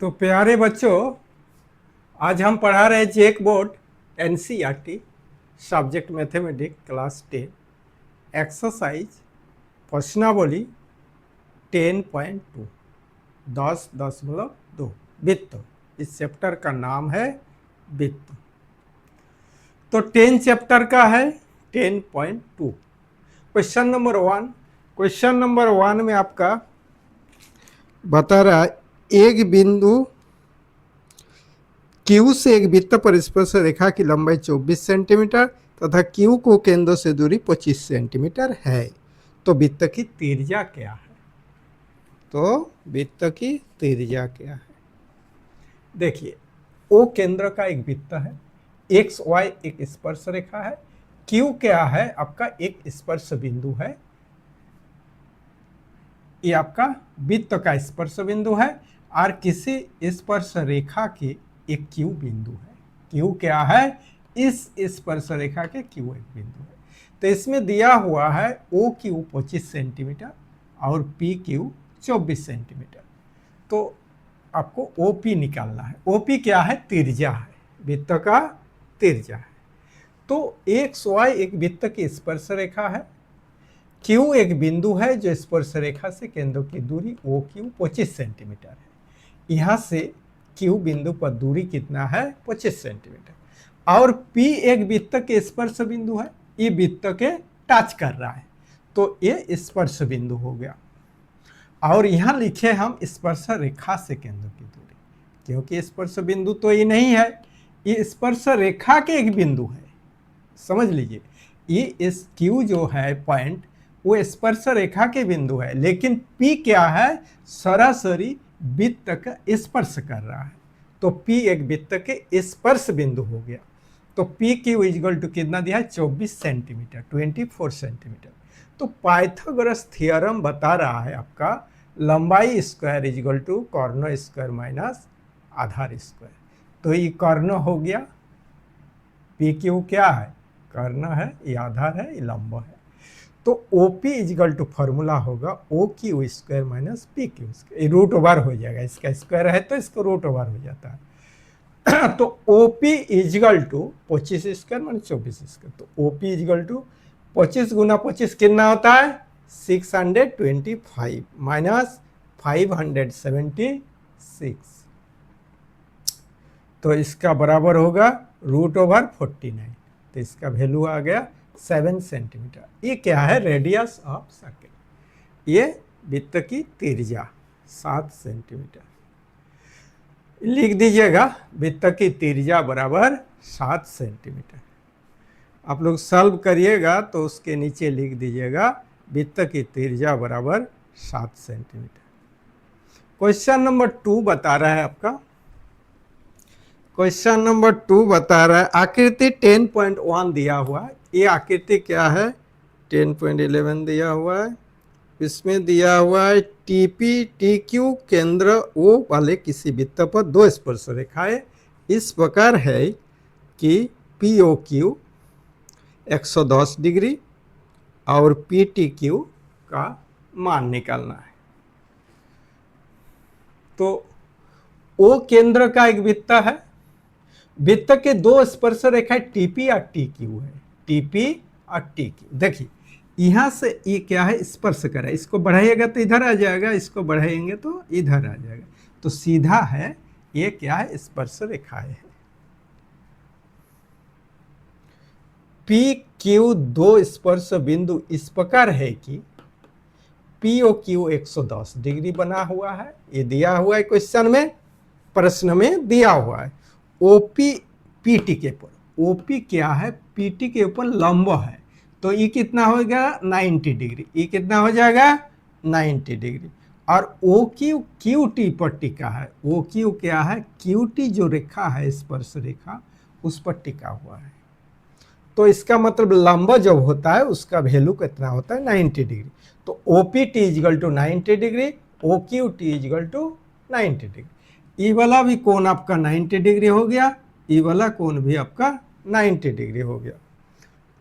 तो प्यारे बच्चों, आज हम पढ़ा रहे JAC board NCERT subject mathematics class 10 exercise प्रश्नावली 10.2 10.2 वित्त। इस चैप्टर का नाम है वित्त। तो 10 चैप्टर का है 10.2। Question number 1। क्वेश्चन नंबर 1 में आपका बता रहा है एक बिंदु Q से एक वृत्त पर स्पर्श रेखा की लंबाई 24 सेंटीमीटर तथा Q को केंद्र से दूरी 25 सेंटीमीटर है। तो वृत्त की त्रिज्या क्या है? देखिए, O केंद्र का एक वृत्त है, एक्स वाई एक स्पर्श रेखा है, Q क्या है? आपका एक स्पर्श बिंदु है। ये आपका वृत्त का स्पर्श बिंदु है और किसी स्पर्श रेखा के एक Q बिंदु है। Q क्या है? इस स्पर्श रेखा के Q एक बिंदु है। तो इसमें दिया हुआ है OQ 25 सेंटीमीटर और PQ 24 सेंटीमीटर। तो आपको OP निकालना है। OP क्या है? त्रिज्या है, वृत्त का त्रिज्या है। तो XY एक वृत्त की स्पर्श रेखा है, Q एक बिंदु है जो स्पर्श रेखा से केंद्र की दूरी OQ 25 सेंटीमीटर है। यहाँ से Q बिंदु पर दूरी कितना है? 25 सेंटीमीटर। और P एक वृत्त के स्पर्श बिंदु है, ये वृत्त के टच कर रहा है, तो ये स्पर्श बिंदु हो गया। और यहाँ लिखे हम स्पर्श रेखा से केंद्र की दूरी, क्योंकि स्पर्श बिंदु तो ये नहीं है, ये स्पर्श रेखा के एक बिंदु है। समझ लीजिए, ये इस Q जो है पॉइंट वो स्पर्श रेखा के बिंदु है, लेकिन P क्या है? सरासरी वृत्त का स्पर्श कर रहा है, तो P एक वृत्त के स्पर्श बिंदु हो गया। तो PQ इक्वल टू कितना दिया है? 24 सेंटीमीटर, 24 सेंटीमीटर। तो पाइथागोरस थ्योरम बता रहा है आपका लंबाई square equal to corner square minus आधार स्क्वायर। तो ये कॉर्नर हो गया, PQ क्या है? कॉर्नर है, ये आधार है, ये लंबा है। तो OP इक्वल टू फॉर्मूला होगा OQ square minus PQ square. Root over हो जाएगा, इसका स्क्वायर है तो इसको रूट ओवर हो जाता है। तो OP equal to 25 square minus 24 square. तो OP इक्वल टू 25 गुना 25 कितना होता है? 625 माइनस 576। तो इसका बराबर होगा रूट ओवर 49। तो इसका वैल्यू आ गया 7 सेंटीमीटर। ये क्या है? Radius of circle. ये वृत्त की त्रिज्या 7 सेंटीमीटर। लिख दीजिएगा वृत्त की त्रिज्या बराबर 7 सेंटीमीटर। आप लोग सॉल्व करिएगा तो उसके नीचे लिख दीजिएगा वृत्त की त्रिज्या बराबर 7 सेंटीमीटर। क्वेश्चन नंबर 2 बता रहा है आपका, क्वेश्चन नंबर 2 बता रहा है आकृति 10.1 दिया हुआ है। ये आकृति क्या है? 10.11 दिया हुआ है। इसमें दिया हुआ है TP TQ केंद्र O वाले किसी वृत्त पर दो स्पर्श रेखाएं इस प्रकार है कि POQ 110 डिग्री और PTQ का मान निकालना है। तो O केंद्र का एक वृत्त है, वृत्त के दो स्पर्श रेखाएं TP और TQ है, TP और TQ। देखिए यहाँ से ये क्या है? स्पर्श करा, इसको बढ़ाइएगा तो इधर आ जाएगा, इसको बढ़ाएंगे तो इधर आ जाएगा। तो सीधा है, ये क्या है? स्पर्श रेखाएं है। PQ दो स्पर्श बिंदु इस प्रकार है कि POQ 110 डिग्री बना हुआ है। ये दिया हुआ है क्वेश्चन में, प्रश्न में दिया हुआ है। OP PT के ऊपर, OP क्या है? PT के ऊपर लंब है, तो ये कितना हो गया? 90 डिग्री। ये कितना हो जाएगा? 90 डिग्री। और OQ QT पर टिका है। OQ क्या है? QT जो रेखा है स्पर्श रेखा, उस पर टिका हुआ है। तो इसका मतलब लंब जब होता है उसका वैल्यू कितना होता है? 90 डिग्री। तो OPT equal to 90 degree, OQT equal to 90 degree. ये वाला भी कोण आपका 90 डिग्री हो गया, ये वाला कोण भी आपका 90 डिग्री हो गया।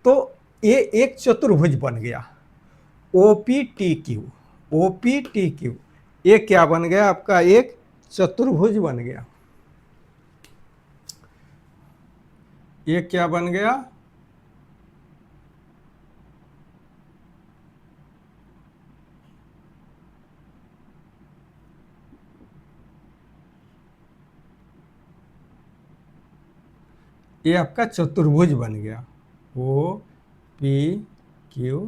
तो ये एक चतुर्भुज बन गया OPTQ। OPTQ ये क्या बन गया? आपका एक चतुर्भुज बन गया। ये क्या बन गया? ये आपका चतुर्भुज बन गया। ओ पी क्यू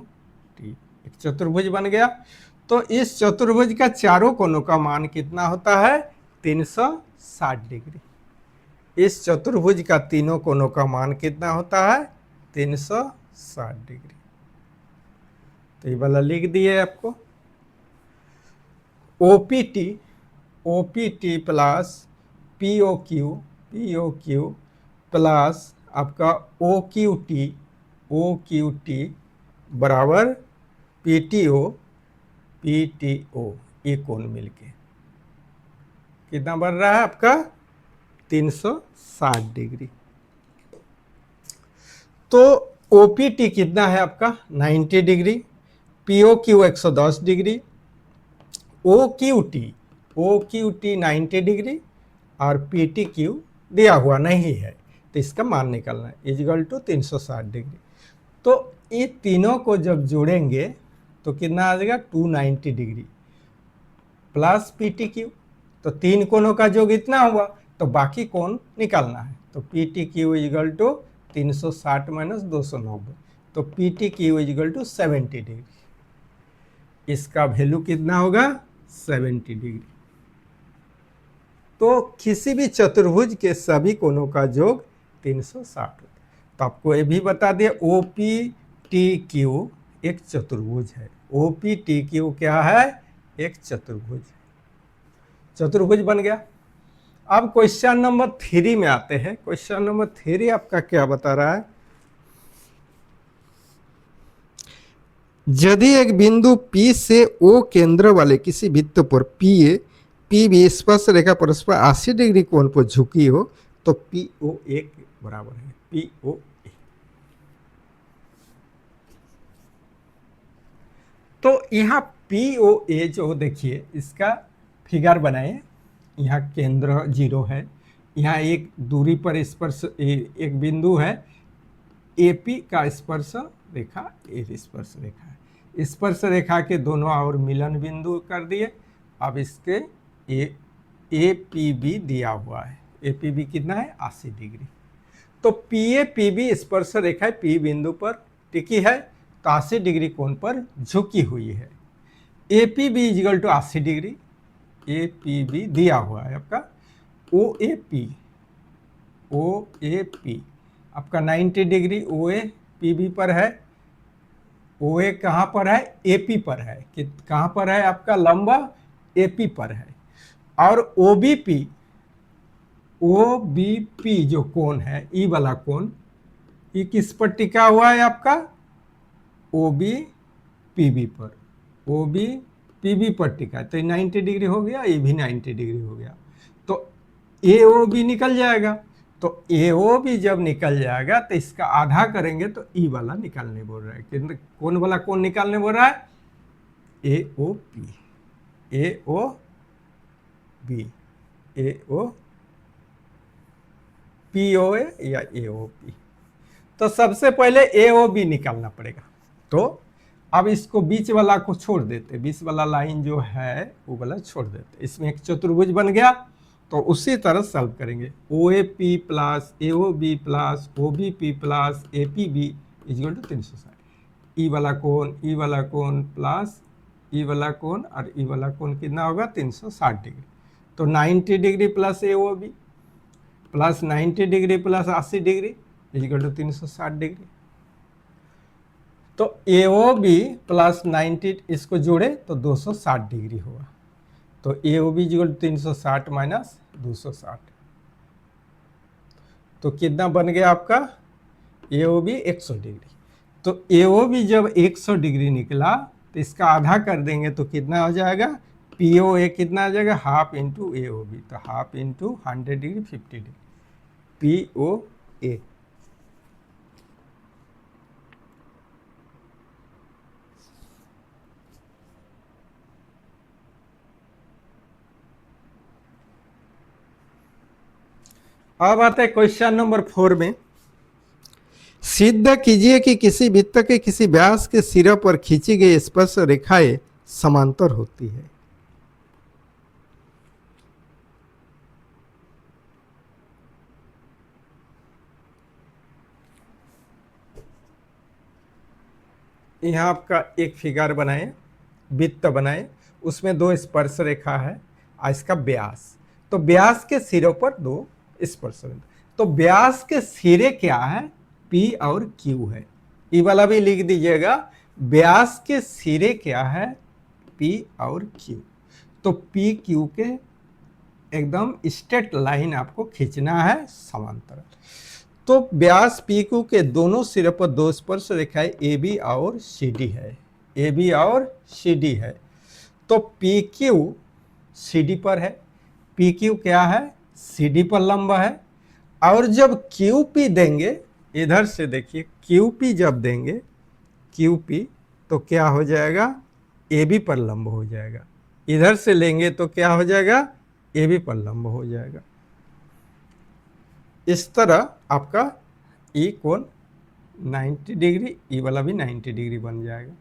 टी, एक चतुर्भुज बन गया। तो इस चतुर्भुज का चारों कोनों का मान कितना होता है? 360 डिग्री। इस चतुर्भुज का तीनों कोनों का मान कितना होता है? 360 डिग्री। तो ये वाला लिख दिए आपको। ओपीटी, ओपीटी प्लस पीओक्यू, पीओक्यू प्लस आपका ओक्यूटी, ओक्यूटी बराबर पीटीओ, पीटीओ, ये कोण मिलके कितना बन रहा है आपका? 360 डिग्री। तो ओपीटी कितना है आपका? 90 डिग्री, पीओक्यू 110 डिग्री, ओक्यूटी, ओक्यूटी 90 डिग्री और पीटीक्यू दिया हुआ नहीं है, तो इसका मान निकालना है इजिकल टू 360 डिग्री। तो ये तीनों को जब जोड़ेंगे तो कितना आ जाएगा? 290 डिग्री प्लस पीटीक्यू। तो तीन कोणों का योग इतना हुआ, तो बाकी कोण निकालना है। तो पीटीक्यू इजिकल टू 360 माइनस 290, तो पीटीक्यू इजिकल टू 70 डिग्री। इसका वैल्यू कितना होगा? 70 डिग्री। तो किसी भी चतुर्भुज के सभी कोणों का योग 360 होता है। तो आपको ये भी बता दिया OPTQ एक चतुर्भुज है। OPTQ क्या है? एक चतुर्भुज। चतुर्भुज बन गया। अब क्वेश्चन नंबर 3 में आते हैं। क्वेश्चन नंबर 3 आपका क्या बता रहा है? यदि एक बिंदु P से O केंद्र वाले किसी वृत्त पर PA PB स्पर्श रेखा परस्पर 80 डिग्री कोण पर झुकी हो तो POA के बराबर है। POA। तो यहाँ POA जो देखिए, इसका फिगर बनाए। यहाँ केंद्र 0 है, यहाँ एक दूरी पर स्पर्श एक बिंदु है, AP का स्पर्श रेखा, A स्पर्श रेखा है। स्पर्श रेखा के दोनों और मिलन बिंदु कर दिए। अब इसके APB दिया हुआ है। APB कितना है? 80 डिग्री। तो PAPB स्पर्श रेखा P बिंदु पर टिकी है, तो 80 डिग्री कोण पर झुकी हुई है। APB equal to 80 degree, APB दिया हुआ है आपका। OAP, OAP आपका 90 डिग्री OAPB पर है। OA कहाँ पर है? AP पर है। कहाँ पर है आपका? लंबा AP पर है। और OBP, OBP जो कोण है, ई वाला कोण, ये किस पर टिका हुआ है आपका? OBPB पर, OBPB पर टिका है। तो 90 डिग्री हो गया, ये भी 90 डिग्री हो गया। तो AOB निकल जाएगा। तो AOB जब निकल जाएगा तो इसका आधा करेंगे तो ई वाला निकालने बोल रहा है। कौन वाला कौन निकालने बोल रहा है? AOP, AOB, POA या AOP। तो सबसे पहले AOB निकालना पड़ेगा। तो अब इसको बीच वाला को छोड़ देते, बीच वाला लाइन जो है वो वाला छोड़ देते। इसमें एक चतुर्भुज बन गया। तो उसी तरह सॉल्व करेंगे। OAP plus AOB plus OBP plus APB equal to 360। ई वाला कोण, ई वाला कोण प्लस ई वाला कोण और ई वाला कोण कितना होगा? 360 डिग्री। तो 90 degree plus AOB plus 90 degree plus 80 degree equal to 360 degree. तो AOB प्लस 90 इसको जोड़े तो 260 डिग्री होगा। तो AOB इजिकल 360 माइनस 260, तो कितना बन गया आपका? AOB 100 degree. तो AOB जब 100 डिग्री निकला तो इसका आधा कर देंगे तो कितना हो जाएगा? POA कितना आ जाएगा? हाफ इंटू AOB, तो half into 100 degree 50 degree POA। अब आता है क्वेश्चन नंबर 4 में, सिद्ध कीजिए कि किसी वृत्त के किसी व्यास के सिरे पर खींची गई स्पर्श रेखाएं समांतर होती है। यहाँ आपका एक फिगर बनाए, वृत्त बनाए, उसमें 2 स्पर्श रेखा है और इसका व्यास, तो व्यास के सिरों पर 2 स्पर्श रेखा, तो व्यास के सिरे क्या है, P और Q है। ये वाला भी लिख दीजिएगा, व्यास के सिरे क्या है, P और Q। तो P Q के एकदम स्ट्रेट लाइन आपको खींचना है समांतर। तो व्यास PQ के दोनों सिरे पर 2 स्पर्श रेखाएं AB और CD है, AB और CD है। तो PQ CD पर है, PQ क्या है, CD पर लंब है, और जब QP देंगे, इधर से देखिए QP जब देंगे, QP तो क्या हो जाएगा, AB पर लंब हो जाएगा। इधर से लेंगे तो क्या हो जाएगा, AB पर लंब हो जाएगा। इस तरह आपका ई कोण 90 डिग्री, ई वाला भी 90 डिग्री बन जाएगा।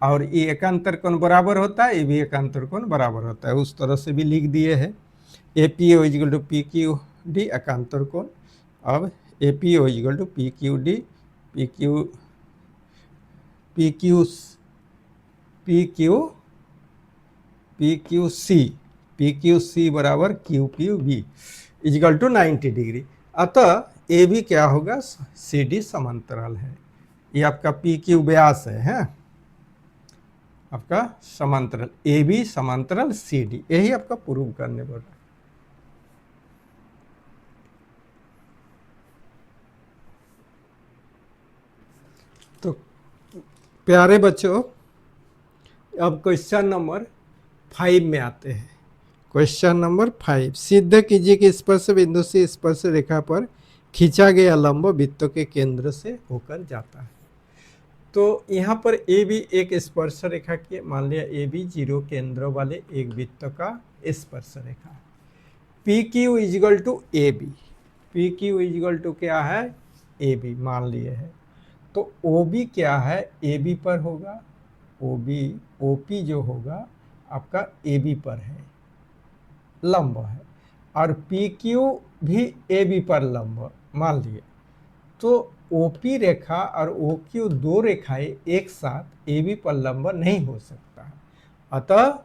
और ये एकांतर कोण बराबर होता है, ये भी एकांतर कोण बराबर होता है, उस तरह से भी लिख दिए हैं। APO इक्वल टू PQD एकांतर कोण। अब APO equal to PQD, PQC बराबर QPB इक्वल टू 90 डिग्री। अतः ए भी क्या होगा, CD समांतराल है। ये आपका PQ व्यास है आपका समांतराल, AB समांतराल CD, यही आपका प्रूव करने पड़ रहा है। तो प्यारे बच्चों, अब क्वेश्चन नंबर 5 में आते हैं। क्वेश्चन नंबर 5, सिद्ध कीजिए कि स्पर्श बिंदु से स्पर्श रेखा पर खींचा गया लंब वृत्त के केंद्र से होकर जाता है। तो यहाँ पर ए भी एक स्पर्श रेखा की, मान लिया ए भी 0 केंद्र वाले एक वृत्त का स्पर्श रेखा है। P Q equal to A B, P Q equal to क्या है, ए बी मान लिए है। तो ओ बी क्या है, ए बी पर होगा, ओ बी ओ पी जो होगा आपका ए बी पर है, लंब है, और पी क्यू भी ए बी पर लंब मान लिए। तो ओ पी रेखा और ओ क्यू 2 रेखाएं एक साथ ए बी पर लंब नहीं हो सकता है, अतः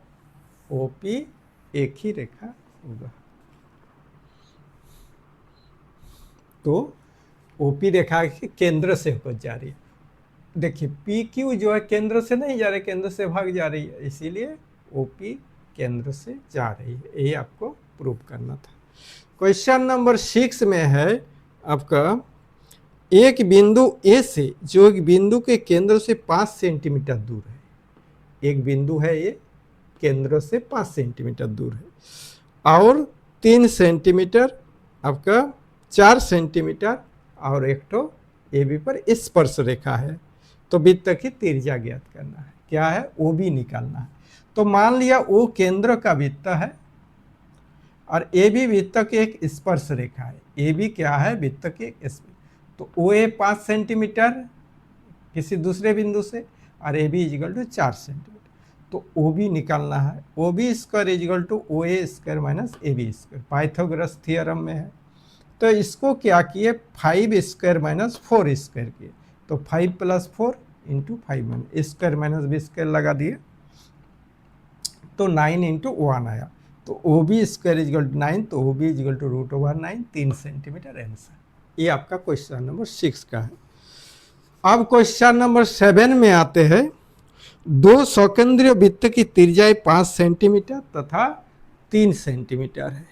ओ पी एक ही रेखा होगा। तो ओ पी रेखा के केंद्र से होकर जा रही है। देखिए पी क्यू जो है केंद्र से नहीं जा रही, केंद्र से भाग जा रही है, इसीलिए ओ पी केंद्र से जा रही है, यही आपको प्रूव करना था। क्वेश्चन नंबर 6 में है आपका, एक बिंदु ए से जो एक बिंदु के केंद्र से 5 सेंटीमीटर दूर है, एक बिंदु है ये केंद्र से 5 सेंटीमीटर दूर है, और 3 सेंटीमीटर आपका 4 सेंटीमीटर और एक तो ए बी पर स्पर्श रेखा है। तो वृत्त की त्रिज्या ज्ञात करना है, क्या है, ओ बी निकालना है। तो मान लिया ओ केंद्र का वृत्त है और ए बी वृत्त की एक स्पर्श रेखा है, ए बी क्या है, वृत्त की एक, तो ओ ए 5 सेंटीमीटर किसी दूसरे बिंदु से, और A B equal to 4 centimetre. तो ओ बी निकालना है, O B square equal to O A square minus A B square, Pythagoras theorem में है। तो इसको क्या किए, 5 स्क्वायर माइनस 4 स्क्वायर किए, तो 5 plus 4 into 5 square minus B square लगा दिए, तो 9 इंटू 1 आया। तो O B square equal to 9, तो O B equal to √9, 3 centimetre answer. ये आपका क्वेश्चन नंबर 6 का है। अब क्वेश्चन नंबर 7 में आते हैं, 2 सौकेंद्रीय वृत्त की त्रिज्या 5 सेंटीमीटर तथा 3 सेंटीमीटर है।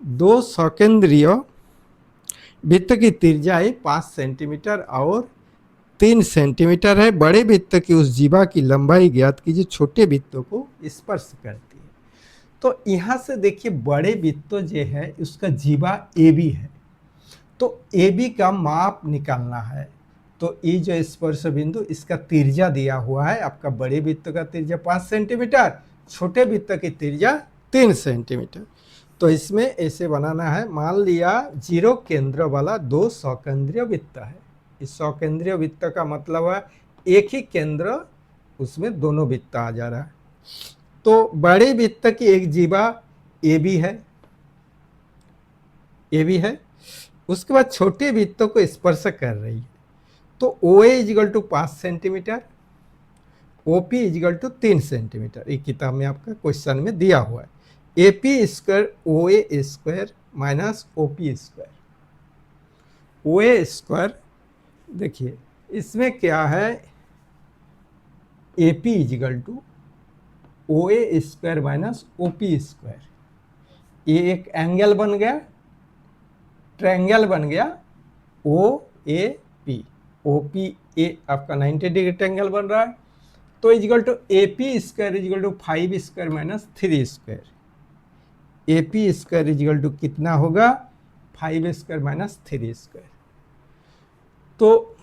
2 सौकेंद्रीय वृत्त की त्रिज्या 5 सेंटीमीटर और 3 सेंटीमीटर है। बड़े वृत्त की उस जीवा की लंबाई ज्ञात कीजिए छोटे वृत्तों को स्पर्श करती है। तो यहाँ से देखिए बड़े वृत्त जो है उसका जीवा ए बी है, तो ए बी का माप निकालना है। तो ये जो स्पर्श बिंदु इसका त्रिज्या दिया हुआ है, आपका बड़े वृत्त का त्रिज्या 5 सेंटीमीटर, छोटे वृत्त की त्रिज्या 3 सेंटीमीटर। तो इसमें ऐसे बनाना है, मान लिया 0 केंद्र वाला 2 सकेंद्रीय वृत्त है। इस सकेंद्रीय वृत्त का मतलब है एक ही केंद्र, उसमें दोनों वृत्त आ जा रहा है। तो बड़े वृत्त की एक जीवा ए बी है, ए बी है। उसके बाद छोटे वृत्तों को स्पर्श कर रही है। तो O A equal to 5 centimetre, O P equal to 3 centimetre. एक किताब में आपका क्वेश्चन में दिया हुआ है। A P square O A square minus O P square. O A square देखिए इसमें क्या है, A P equal to O A square minus O P square. ये एक एंगल बन गया, ट्रायंगल बन गया ओ A P. O P A आपका 90 डिग्री ट्रायंगल बन रहा है। तो equal to A P square equal to 5 square minus 3 square. A P square equal to कितना होगा, 5 स्क्वायर माइनस 3 स्क्वायर। तो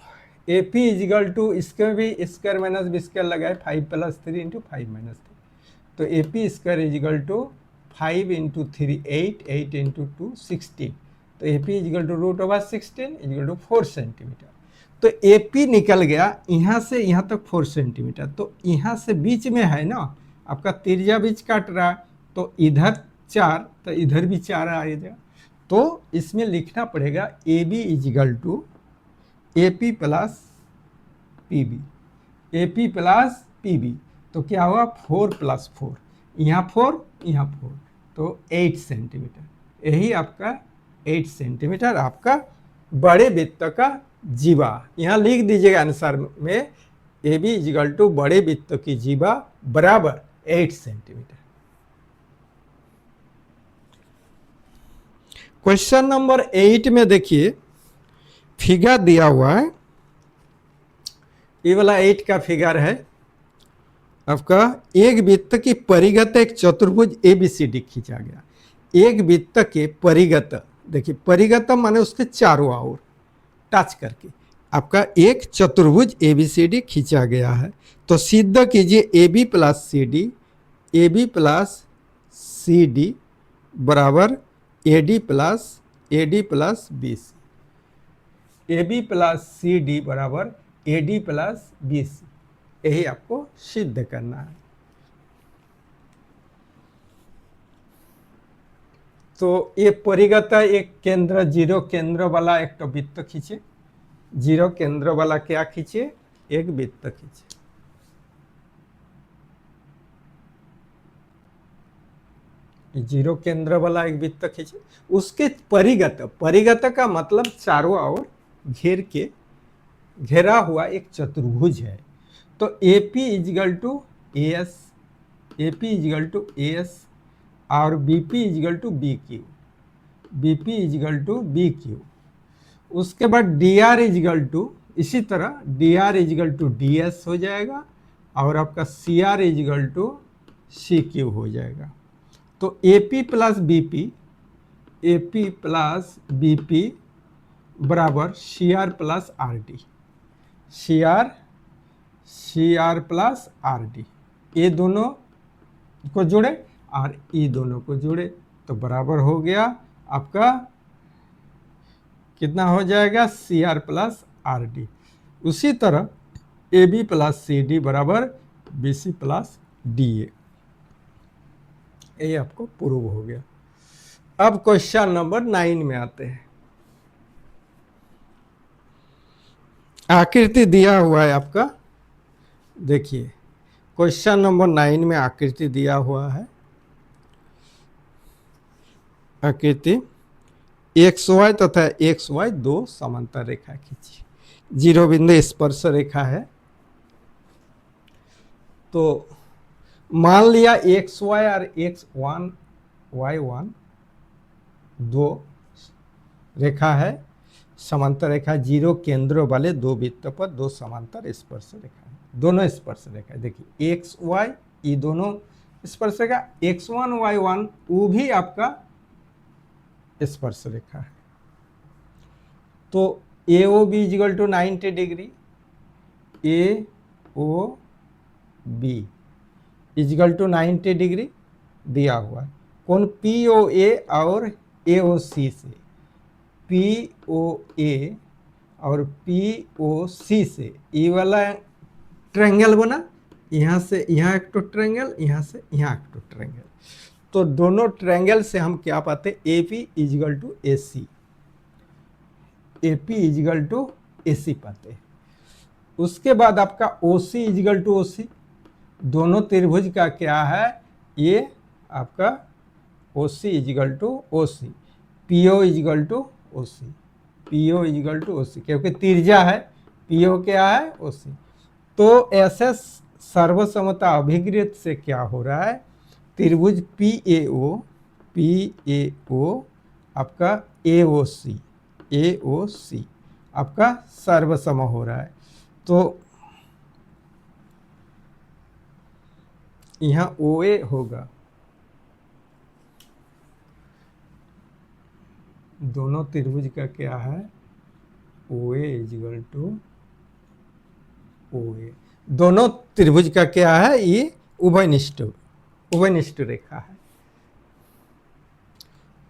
ए पी इजिकल टू इसके भी स्क्वायर माइनस बी स्क्वायर लगाए, 5 प्लस 3 इंटू 5 माइनस 3। तो A P square equal to 5 into 3 8, 8 into 2 16। तो A P equal to root over 16 equal to 4 centimetre. तो A P निकल गया यहाँ से यहाँ तक 4 सेंटीमीटर। तो यहाँ से बीच में है ना आपका त्रिज्या बीच काट रहा है, तो इधर 4 तो इधर भी 4 आ जाएगा। तो इसमें लिखना पड़ेगा A B equal to A P plus P B, A P plus P B. तो क्या हुआ 4 प्लस 4, यहाँ 4 यहाँ 4, तो 8 सेंटीमीटर। यही आपका 8 सेंटीमीटर आपका बड़े वृत्त का जीवा। यहाँ लिख दीजिएगा आंसर में, ए बी इजिकल टू बड़े वृत्त की जीवा बराबर 8 सेंटीमीटर। क्वेश्चन नंबर 8 में देखिए फिगर दिया हुआ है। ये वाला 8 का फिगर है आपका, एक वृत्त की परिगत एक चतुर्भुज ABCD खींचा गया। एक वृत्त के परिगत, देखिए परिगत माने उसके चारों ओर टच करके आपका एक चतुर्भुज ABCD खींचा गया है। तो सिद्ध कीजिए AB plus CD, AB plus CD बराबर AD plus BC। AB plus CD बराबर AD प्लस BC, यही आपको सिद्ध करना है। तो ये परिगत एक केंद्र 0 केंद्र वाला एक तो वृत्त खींचे, 0 केंद्र वाला क्या खींचे, एक वृत्त खींचे। जीरो केंद्र वाला एक वृत्त खींचे, उसके परिगत का मतलब चारों ओर घेर के घेरा हुआ एक चतुर्भुज है। तो AP equal to AS, AP equal to AS और BP equal to BQ, BP equal to BQ। उसके बाद DR इजिकल टू, इसी तरह DR इजिकल टू DS हो जाएगा और आपका CR इजिकल टू CQ हो जाएगा। तो AP plus BP, AP plus BP बराबर CR plus RD, CR plus RD। ये दोनों को जोड़े और ये दोनों को जोड़े तो बराबर हो गया आपका, कितना हो जाएगा CR प्लस RD। उसी तरह AB प्लस CD बराबर BC प्लस DA, ये आपको प्रूव हो गया। अब क्वेश्चन नंबर 9 में आते हैं। आकृति दिया हुआ है आपका, देखिए क्वेश्चन नंबर 9 में आकृति दिया हुआ है। आकृति XY तथा XY दो समांतर रेखा खींची, 0 बिंदु स्पर्श रेखा है। तो मान लिया XY और X1 Y1 दो रेखा है, समांतर रेखा, 0 केंद्रों वाले दो वृत्त पर दो समांतर स्पर्श रेखा है, दोनों स्पर्श रेखा है। देखिए XY ये दोनों स्पर्श रेखा, X1 Y1 वो भी आपका स्पर्श रेखा है। तो AOB equal to 90 degree, AOB equal to 90 degree दिया हुआ है। कौन POA और AOC से, POA और POC से ये वाला ट्रायंगल बना, यहाँ से यहाँ एक तो ट्रायंगल, यहाँ से यहाँ एक तो ट्रायंगल। तो दोनों ट्रायंगल से हम क्या पाते, AP equal to AC, AP equal to AC पाते हैं। उसके बाद आपका OC इजिकल टू OC, दोनों त्रिभुज का क्या है, ये आपका OC equal to OC, PO equal to OC, PO equal to OC, क्योंकि त्रिज्या है, PO क्या है, OC। तो ऐसे सर्वसमता अभिगृत से क्या हो रहा है, त्रिभुज PAO आपका AOC आपका सर्वसम हो रहा है। तो यहाँ OA होगा, दोनों त्रिभुज का क्या है, OA इजिकल टू OA, दोनों त्रिभुज का क्या है, ये उभयनिष्ठ रेखा है।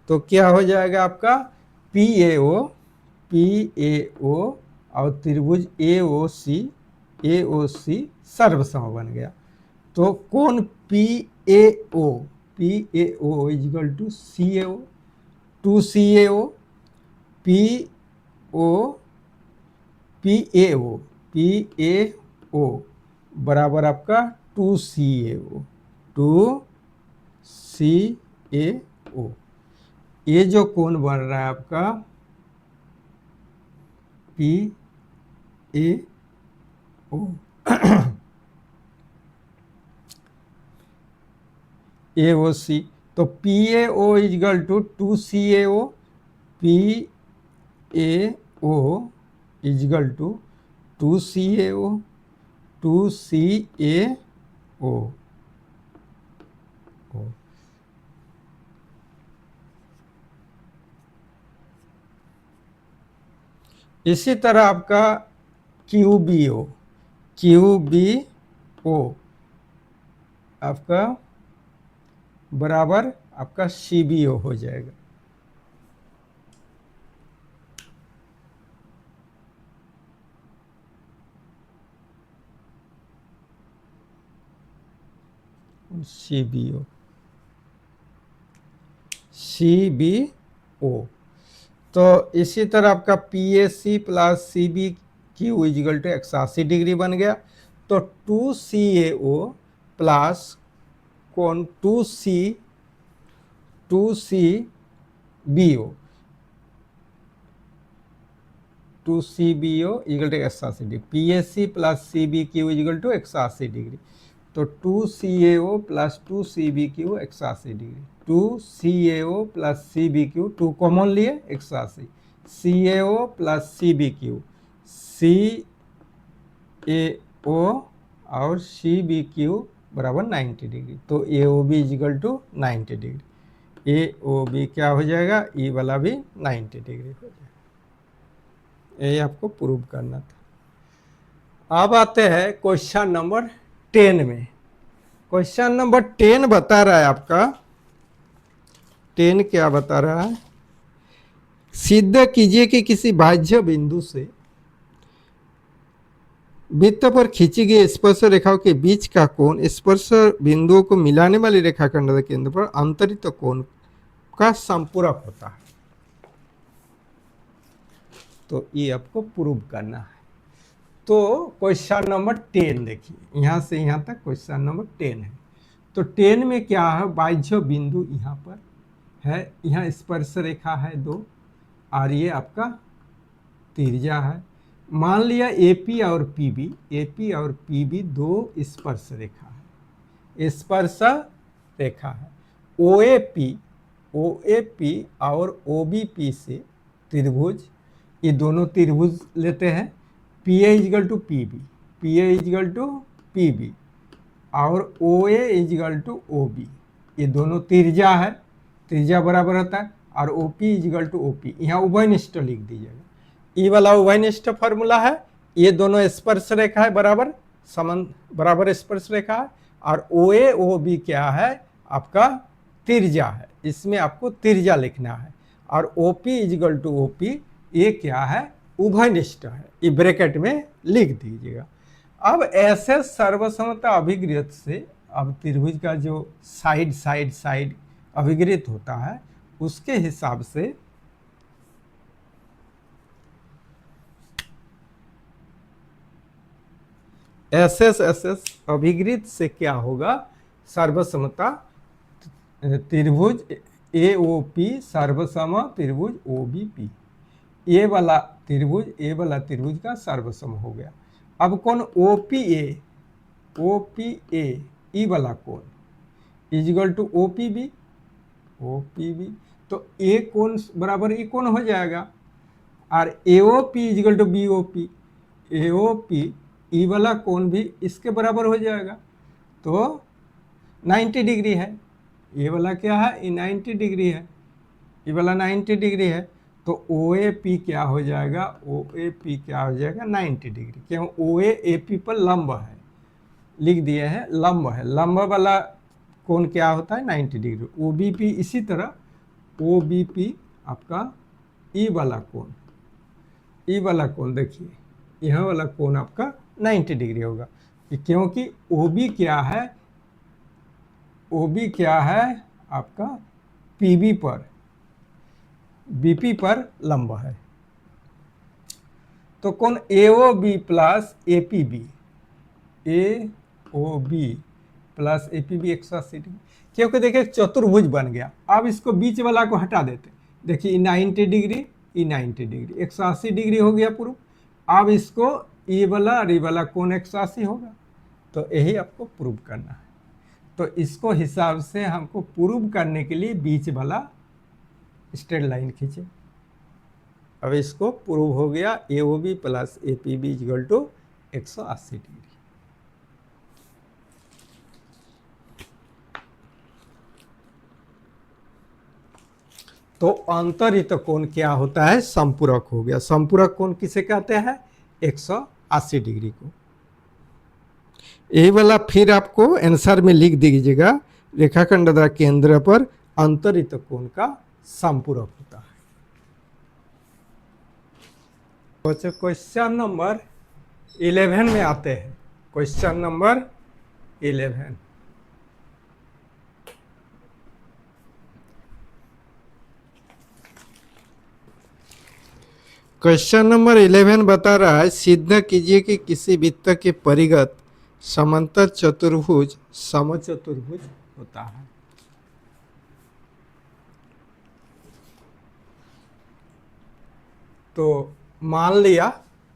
तो क्या हो जाएगा आपका PAO और त्रिभुज AOC सर्वसम बन गया। तो कोण PAO equal to CAO, 2CAO, PAO बराबर आपका 2CAO। ये जो कोण बन रहा है आपका PAO AOC, तो PAO equal to 2CAO, PAO equal to 2CAO। इसी तरह आपका QBO आपका बराबर आपका CBO हो जाएगा। CBO। तो इसी तरह आपका PAC plus CBQ equal to 180 degree बन गया। तो 2CAO प्लस कोण 2CBO equal to 180 degree, PAC plus CBQ equal to 180 degree. तो 2CAO plus 2CBQ 180 degree, 2CAO plus CBQ 2 common लिए 180, CAO प्लस CBQ, CAO और CBQ बराबर 90 degree. तो AOB equal to 90 degree, AOB क्या हो जाएगा, ये वाला भी 90 डिग्री हो जाएगा। ये आपको प्रूव करना था। अब आते हैं क्वेश्चन नंबर 10 में। क्वेश्चन नंबर 10 बता रहा है आपका, 10 क्या बता रहा है, सिद्ध कीजिए कि किसी बाह्य बिंदु से वृत्त पर खींची गई स्पर्श रेखाओं के बीच का कोण स्पर्श बिंदुओं को मिलाने वाली रेखाखंड के केंद्र पर अंतरित कोण का संपूरक होता है। तो ये आपको प्रूव करना है। तो क्वेश्चन नंबर 10 देखिए, यहाँ से यहाँ तक क्वेश्चन नंबर 10 है। तो 10 में क्या है, बाह्य बिंदु यहाँ पर है, यहाँ स्पर्श रेखा है 2 और ये आपका त्रिज्या है। मान लिया AP और PB दो स्पर्श रेखा है, स्पर्श रेखा है। OAP और OBP से त्रिभुज, ये दोनों त्रिभुज लेते हैं। PA इजिकल टू PB और OA इजिकल टू OB, ये दोनों त्रिज्या है, त्रिज्या बराबर होता है। और OP इजिकल टू OP, यहाँ उभयनिष्ठ लिख दीजिएगा। ये वाला उभयनिष्ठ फॉर्मूला है, ये दोनों स्पर्श रेखा है, बराबर स्पर्श रेखा है। और OA OB क्या है आपका त्रिज्या है, इसमें आपको त्रिज्या लिखना है। और OP इजिकल टू OP ये क्या है, उभयनिष्ठ है, ये ब्रैकेट में लिख दीजिएगा। अब ऐसे सर्वसमता अभिगृत से अब त्रिभुज का जो साइड साइड साइड अभिगृत होता है उसके हिसाब से SS अभिगृत से क्या होगा, सर्वसमता त्रिभुज AOP सर्वसम त्रिभुज OBP, ये वाला त्रिभुज का सर्वसम हो गया। अब कौन OPA ई वाला कोण इजिकल टू OPB तो ए कोण बराबर ई कोण हो जाएगा। और AOP equal to BOP AOP ई वाला कोण भी इसके बराबर हो जाएगा, तो 90 डिग्री है। ये वाला क्या है, ये 90 डिग्री है, ये वाला 90 डिग्री है, तो OAP क्या हो जाएगा, OAP क्या हो जाएगा 90 डिग्री, क्यों OA AP पर लंब है, लिख दिए हैं लंब है, लंब वाला कोण क्या होता है 90 डिग्री। OBP इसी तरह OBP आपका ई वाला कोण देखिए, यह वाला कोण आपका 90 डिग्री होगा, क्योंकि OB क्या है आपका PB पर BP पर लंब है। तो कोण AOB plus APB plus APB 180 degree, क्योंकि देखिए चतुर्भुज बन गया। अब इसको बीच वाला को हटा देते, देखिए 90 डिग्री, 90 डिग्री, 180 डिग्री हो गया पूर्व। अब इसको ये वाला कोण 180 होगा, तो यही आपको प्रूव करना है। तो इसको हिसाब से हमको प्रूव करने के लिए बीच वाला स्ट्रेट लाइन खींचे। अब इसको प्रूव हो गया, AOB plus APB equal to 180 degree. तो अंतरित कोण क्या होता है, संपूरक हो गया। संपूरक कोण किसे कहते हैं, 180 डिग्री को। ये वाला फिर आपको आंसर में लिख दीजिएगा, रेखाखंड द्वारा केंद्र पर अंतरित कोण का संपूरक होता है। बच्चों क्वेश्चन नंबर 11 में आते हैं। क्वेश्चन नंबर 11, क्वेश्चन नंबर 11 बता रहा है, सिद्ध कीजिए कि किसी वृत्त के परिगत समांतर चतुर्भुज समचतुर्भुज होता है। तो मान लिया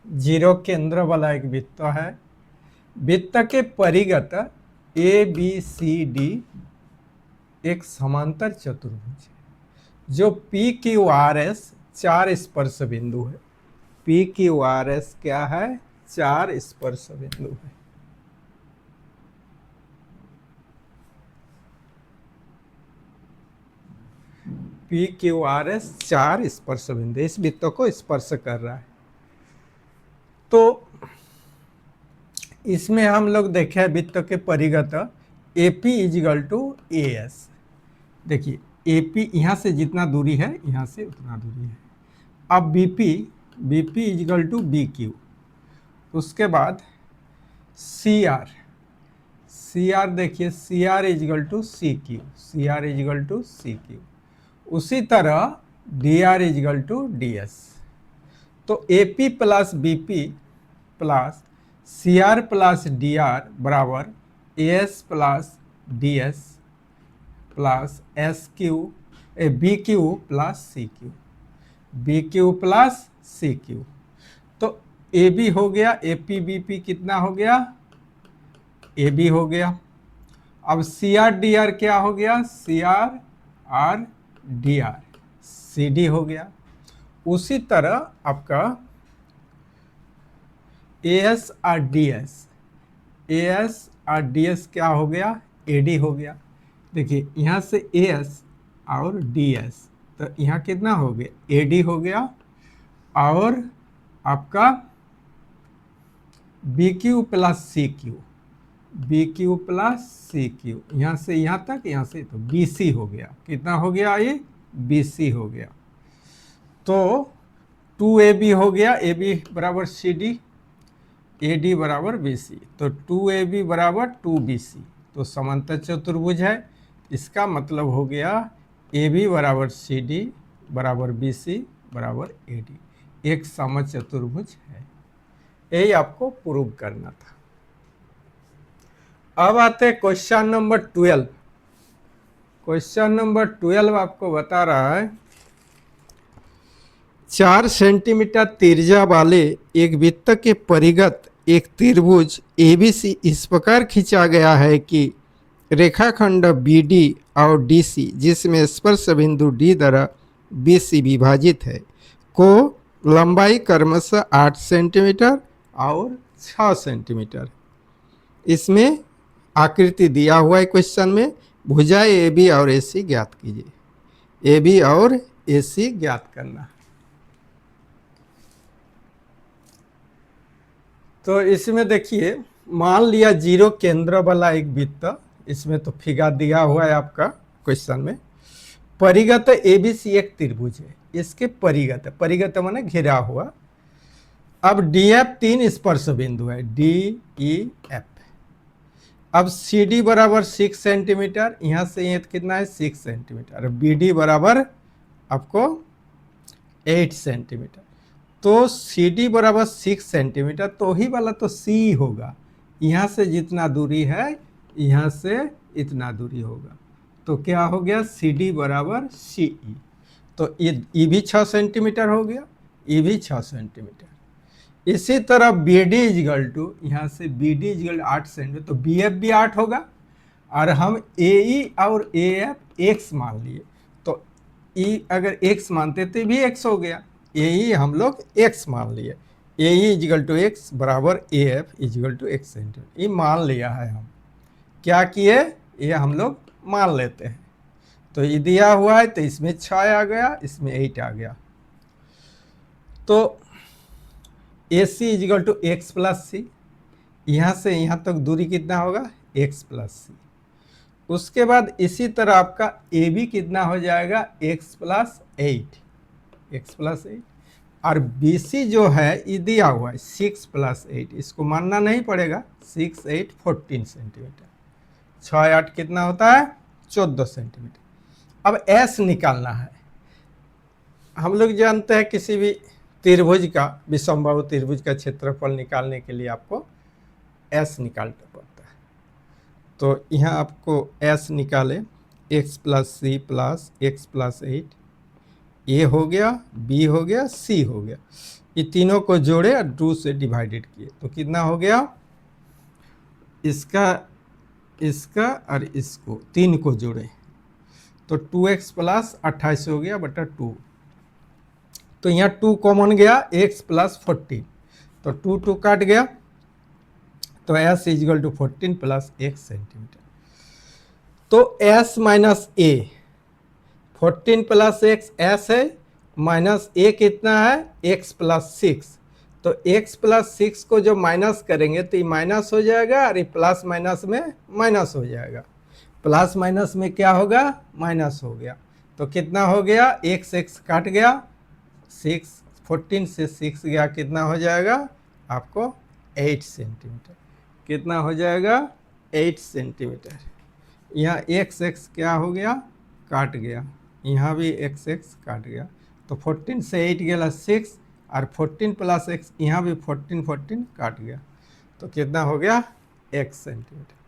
0 केंद्र वाला एक वृत्त है, वृत्त के परिगत ABCD एक समांतर चतुर्भुज है, जो PQRS 4 स्पर्श बिंदु है। PQRS क्या है, 4 स्पर्श बिंदु है। PQRS 4 स्पर्श बिंदु इस वृत्त को स्पर्श कर रहा है। तो इसमें हम लोग देखे वृत्त के परिगत AP इजिकल टू AS। देखिए AP यहाँ से जितना दूरी है यहाँ से उतना दूरी है। अब BP इजिकल टू BQ, उसके बाद CR देखिए CR इजिकल टू CQ, उसी तरह DR इजिकल टू DS। तो AP plus BP plus CR plus DR बराबर AS plus DS plus BQ plus CQ। तो AB हो गया, AP BP कितना हो गया, AB हो गया। अब CR DR क्या हो गया, CR और DR CD हो गया। उसी तरह आपका AS और DS क्या हो गया, AD हो गया। देखिए यहाँ से AS और DS, तो यहाँ कितना हो गया, AD हो गया। और आपका BQ plus CQ, B Q plus C Q, यहाँ से यहाँ तक, यहाँ से तो बी सी हो गया। कितना हो गया ये? बी सी हो गया। तो 2AB हो गया, ए बी बराबर सी डी, ए डी बराबर बी सी, तो 2AB बराबर 2BC, तो समांतर चतुर्भुज है। इसका मतलब हो गया ए बी बराबर सी डी बराबर बी सी बराबर ए डी, एक सम चतुर्भुज है। यही आपको प्रूव करना था। अब आते हैं क्वेश्चन नंबर 12। क्वेश्चन नंबर 12 आपको बता रहा है 4 सेंटीमीटर त्रिज्या वाले एक वृत्त के परिगत एक त्रिभुज एबीसी इस प्रकार खींचा गया है कि रेखाखंड बीडी और डीसी, जिसमें स्पर्श बिंदु डी द्वारा बीसी विभाजित है, को लंबाई क्रमशः 8 सेंटीमीटर और 6 सेंटीमीटर। इसमें आकृति दिया हुआ है क्वेश्चन में। भुजाएं ए बी और ए सी ज्ञात कीजिए। ए बी और ए सी ज्ञात करना। तो इसमें देखिए, मान लिया 0 केंद्र वाला एक वृत्त, इसमें तो फिगर दिया हुआ है आपका क्वेश्चन में। परिगत एबीसी एक त्रिभुज है, इसके परिगत, परिगत माने घिरा हुआ। अब डी एफ 3 स्पर्श बिंदु है, डी ई एफ। अब सी डी बराबर 6 सेंटीमीटर, यहाँ से ये कितना है 6 सेंटीमीटर। बी डी बराबर आपको 8 सेंटीमीटर। तो सी डी बराबर 6 सेंटीमीटर, तो ही वाला तो सी होगा। यहाँ से जितना दूरी है, यहाँ से इतना दूरी होगा, तो क्या हो गया सी डी बराबर सी ई। तो ई भी 6 सेंटीमीटर हो गया, ई भी 6 सेंटीमीटर। इसी तरह बी डी इजगल टू, यहाँ से बी डी इजगल 8 सेंटीमीटर, तो बी एफ भी 8 होगा। और हम ए ई और ए एफ एक्स मान लिए, तो ई अगर एक्स मानते तो भी एक्स हो गया। ए ई हम लोग एक्स मान लिए, A E equal to X बराबर A F equal to X centimetre. ये मान लिया है हम। क्या किए? ये हम लोग मान लेते हैं। तो ये दिया हुआ है, तो इसमें 6 आ गया, इसमें 8 आ गया। तो ए सी इजगल टू एक्स प्लस सी, यहाँ से यहाँ तक दूरी कितना होगा? एक्स प्लस सी। उसके बाद इसी तरह आपका ए बी कितना हो जाएगा? X plus 8, x plus 8। और बी सी जो है ये दिया हुआ है 6 प्लस 8, इसको मानना नहीं पड़ेगा। 6 8 14 सेंटीमीटर, 6 8 कितना होता है? 14 सेंटीमीटर। अब एस निकालना है। हम लोग जानते हैं किसी भी त्रिभुज का, विषमबाहु त्रिभुज का क्षेत्रफल निकालने के लिए आपको एस निकालना पड़ता है। तो यहाँ आपको एस निकाले, X plus C plus X plus 8, A हो गया, बी हो गया, सी हो गया। ये तीनों को जोड़े और 2 से डिवाइडेड किए, तो कितना हो गया? इसका इसका और इसको 3 को जोड़े, तो 2x प्लस 28 हो गया बटा 2। तो यहाँ 2 कॉमन गया, x प्लस 14, तो 2 2 काट गया, तो s equal to 14 plus x centimetre. तो s minus a, 14 plus x s है, माइनस a कितना है? x plus 6। तो x प्लस 6 को जो माइनस करेंगे तो ये माइनस हो जाएगा, और ये प्लस माइनस में माइनस हो जाएगा। प्लस माइनस में क्या होगा? माइनस हो गया। तो कितना हो गया? x काट गया, 6 14 से 6 गया, कितना हो जाएगा आपको? 8 सेंटीमीटर। कितना हो जाएगा? 8 सेंटीमीटर। यहाँ x क्या हो गया? काट गया, यहाँ भी x काट गया, तो 14 से 8 गया 6, और 14 प्लस x, यहाँ भी 14 14 काट गया, तो कितना हो गया? x centimetre.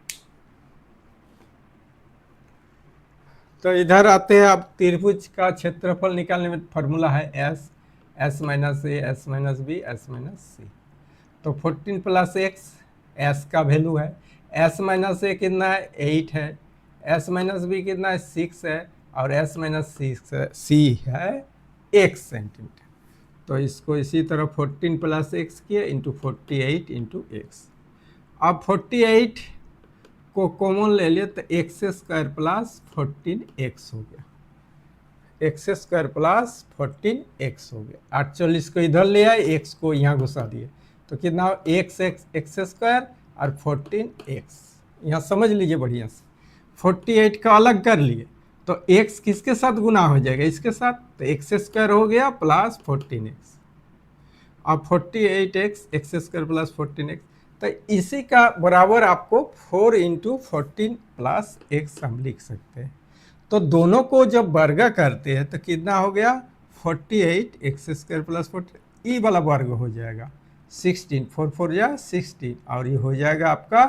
तो इधर आते हैं। अब त्रिभुज का क्षेत्रफल निकालने में फॉर्मूला है S, S minus A, S minus B, S minus C. तो 14 प्लस एक्स एस का वैल्यू है, एस माइनस ए कितना है? 8 है, एस माइनस बी कितना है? 6 है, और एस माइनस सी है 1 सेंटीमीटर। तो इसको इसी तरह 14 प्लस एक्स किए इंटू 48 इंटू एक्स। अब 48 को कॉमन ले लिए, तो एक्स स्क्वायर प्लस 14x हो गया, एक्स स्क्वायर प्लस 14x हो गया। 48 को इधर ले आए, x को यहाँ घुसा दिए, तो कितना? एक्स स्क्वायर और 14x। यहाँ समझ लीजिए बढ़िया से, 48 का अलग कर लिए तो x किसके साथ गुना हो जाएगा, इसके साथ, तो एक्स स्क्वायर हो गया प्लस 14x, अब 48x x square plus 14x, तो इसी का बराबर आपको 4 इंटू 14 प्लस एक्स हम लिख सकते हैं। तो दोनों को जब वर्ग करते हैं तो कितना हो गया, 48 एक्स स्क्वायर प्लस 14, ई वाला वर्ग हो जाएगा 16, 4 4 या 16, और ये हो जाएगा आपका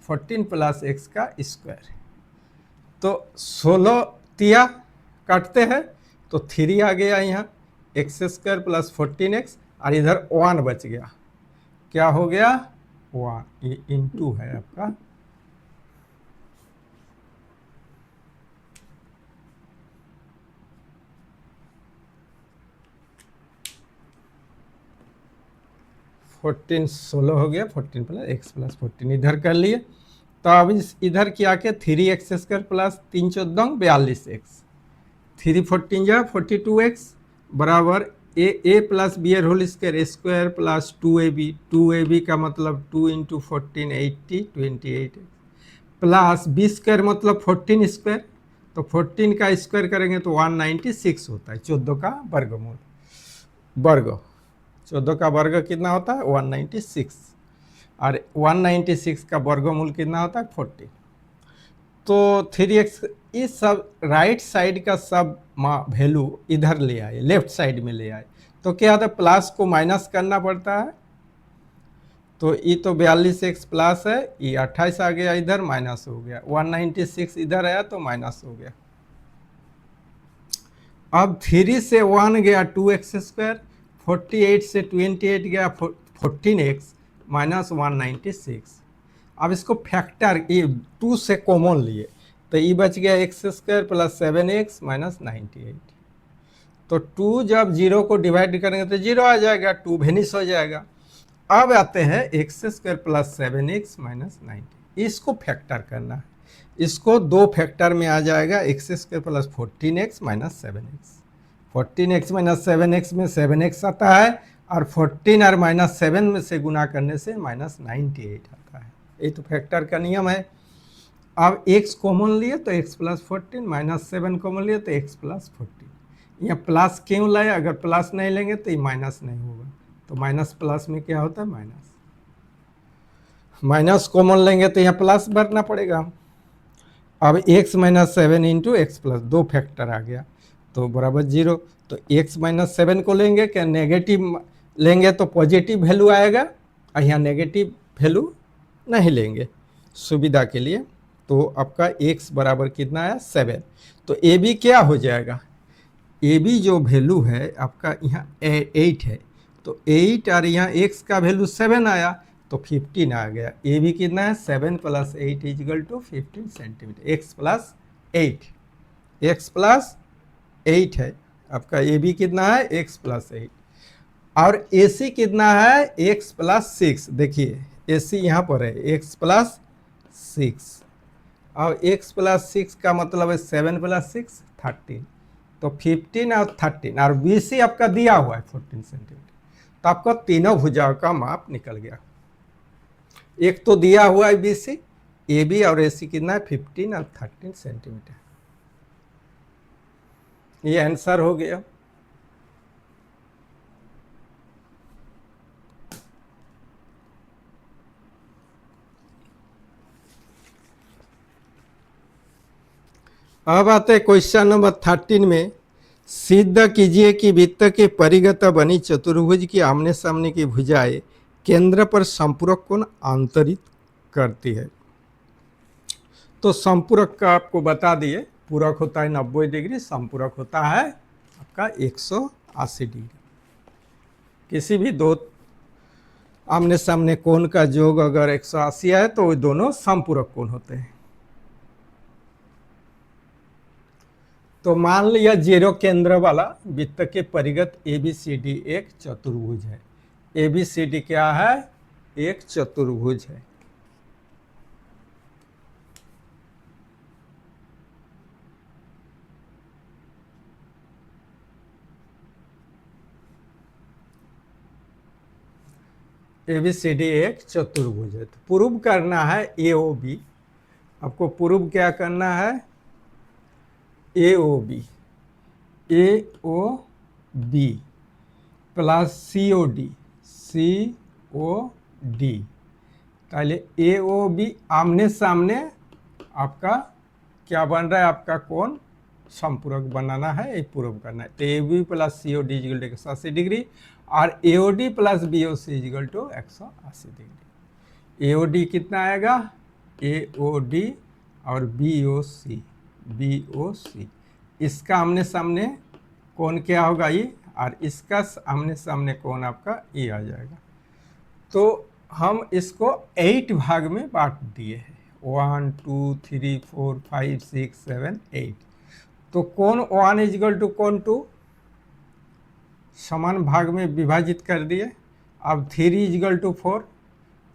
14 प्लस एक्स का स्क्वायर। तो 16 तिया काटते हैं तो 3 आ गया यहाँ, एक्स स्क्वायर प्लस 14x, और इधर 1 बच गया, क्या हो गया 1, ये इंटू है आपका 14, 16 हो गया, 14 प्लस एक्स प्लस 14 इधर कर लिए। तो अब इधर क्या के 3x स्क्वायर प्लस 3 14 42x, 3 14 जा 42x बराबर ए प्लस बी एर whole square square plus 2ab, 2ab का मतलब 2 इंटू 14 80 28 प्लस बी स्क्वायर मतलब 14 स्क्वायर, तो 14 का स्क्वायर करेंगे तो 196 होता है, 14 का वर्गमूल, वर्ग 14 का वर्ग कितना होता है 196, और 196 का वर्गमूल कितना होता है 40। तो 3x, इस सब राइट साइड का सब वैल्यू इधर ले आए, लेफ्ट साइड में ले आए, तो क्या होता है प्लस को माइनस करना पड़ता है, तो ये तो 42x प्लस है, ये 28 आ गया, इधर माइनस हो गया, 196 इधर आया तो माइनस हो गया। अब 3 से 1 गया 2x स्क्वायर, 48 से 28 गया 14x माइनस 196। अब इसको फैक्टर ये 2 से कॉमन लिए तो ये बच गया x square plus 7x minus 98। तो 2 जब 0 को डिवाइड करेंगे तो 0 आ जाएगा, 2 वेनिश हो जाएगा। अब आते हैं x square plus 7x minus 90, इसको फैक्टर करना है, इसको 2 फैक्टर में आ जाएगा, x square plus 14x minus 7x, 14x minus 7x में 7x आता है, और 14 और माइनस 7 में से गुना करने से माइनस 98 आता है, ये तो फैक्टर का नियम है। अब x कॉमन लिए तो x प्लस 14, माइनस 7 कॉमन लिए तो x प्लस 14, यहाँ प्लस क्यों लाए, अगर प्लस नहीं लेंगे तो ये माइनस नहीं होगा, तो माइनस प्लस में क्या होता है माइनस, माइनस कॉमन लेंगे तो यहाँ प्लस भरना पड़ेगा। अब x minus 7 into X plus 2 factor आ गया तो बराबर 0, तो x माइनस 7 को लेंगे क्या नेगेटिव लेंगे तो पॉजिटिव वैल्यू आएगा, और यहाँ नेगेटिव वैल्यू नहीं लेंगे सुविधा के लिए, तो आपका x बराबर कितना है 7, तो ए बी क्या हो जाएगा, ए बी जो वैल्यू है आपका यहाँ 8 है, तो 8 और यहाँ x का वैल्यू 7 आया तो 15 आ गया, ए बी कितना है 7 plus 8 equal to 15 centimetre, x plus 8, x plus 8 है आपका, ए बी कितना है x प्लस 8, और ए सी कितना है x प्लस 6, देखिए ए सी यहाँ पर है x प्लस 6, और x प्लस 6 का मतलब है 7 प्लस 6 13, तो 15 और 13, और बी सी आपका दिया हुआ है 14 सेंटीमीटर, तो आपका तीनों भुजाओं का माप निकल गया, एक तो दिया हुआ है बी सी, ए बी और ए सी कितना है 15 और 13 सेंटीमीटर, ये आंसर हो गया। अब आते हैं क्वेश्चन नंबर 13 में, सिद्ध कीजिए कि वृत्त के परिगत बनी चतुर्भुज की आमने सामने की भुजाएं केंद्र पर संपूरक कोण आंतरित करती है। तो संपूरक का आपको बता दिए, पूरक होता है 90 डिग्री, संपूरक होता है आपका 180 डिग्री। किसी भी दो आमने सामने कोण का योग अगर 180 है तो वो दोनों संपूरक कोण होते हैं। तो मान लिया 0 केंद्र वाला वृत्त के परिगत ABCD एक चतुर्भुज है, ABCD क्या है एक चतुर्भुज है। ABCD एक चतुर्भुज है, तो प्रूव करना है AOB आपको प्रूव क्या करना है, AOB प्लस COD ताहले AOB आमने सामने आपका क्या बन रहा है, आपका कोण समपूरक बनाना है, एक प्रूव करना है। तो AOB plus COD equal to 180 degree और AOD plus BOC equal to 180 degree. AOD कितना आएगा, AOD और BOC इसका आमने सामने कोण क्या होगा ये, और इसका आमने सामने कोण आपका ये आ जाएगा। तो हम इसको 8 भाग में बांट दिए हैं, 1 2 3 4 5 6 7 8। तो कोण 1 इक्वल टू कोण 2 समान भाग में विभाजित कर दिए। अब 3 इक्वल टू 4,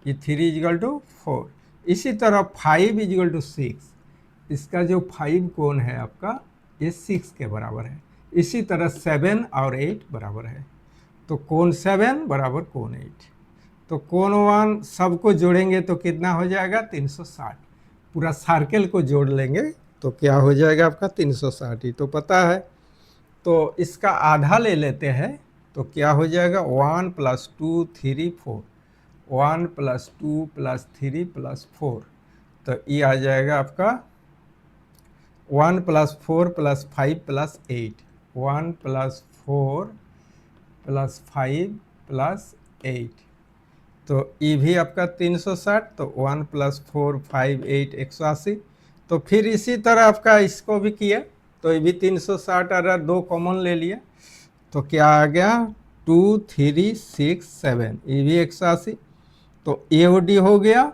ये 3 इक्वल टू 4। इसी तरह 5 इक्वल टू 6, इसका जो 5 कोण है आपका ये 6 के बराबर है। इसी तरह 7 और 8 बराबर है, तो कोण 7 बराबर कोण 8। तो कोण 1 सबको जोड़ेंगे तो कितना हो जाएगा, 360। पूरा सर्कल को जोड़ लेंगे तो क्या हो जाएगा आपका 360 ही तो पता है। तो इसका आधा ले लेते हैं तो क्या हो जाएगा, 1 प्लस 2 3 4, 1 प्लस 2 प्लस 3 प्लस 4, तो ये आ जाएगा आपका 1 plus 4 plus 5 plus 8, 1 plus 4 plus 5 plus 8, तो ये भी आपका 360। तो 1 प्लस 4 5 8 180। तो फिर इसी तरह आपका इसको भी किया तो ये भी 360 और 2 कॉमन ले लिया तो क्या आ गया 2 3 6 7, ये भी 180। तो AOD हो गया,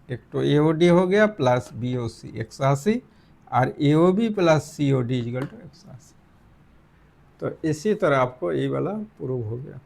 एक तो AOD हो गया प्लस BOC 180 और AOB plus COD equal to 180। तो इसी तरह आपको ये वाला प्रूव हो गया।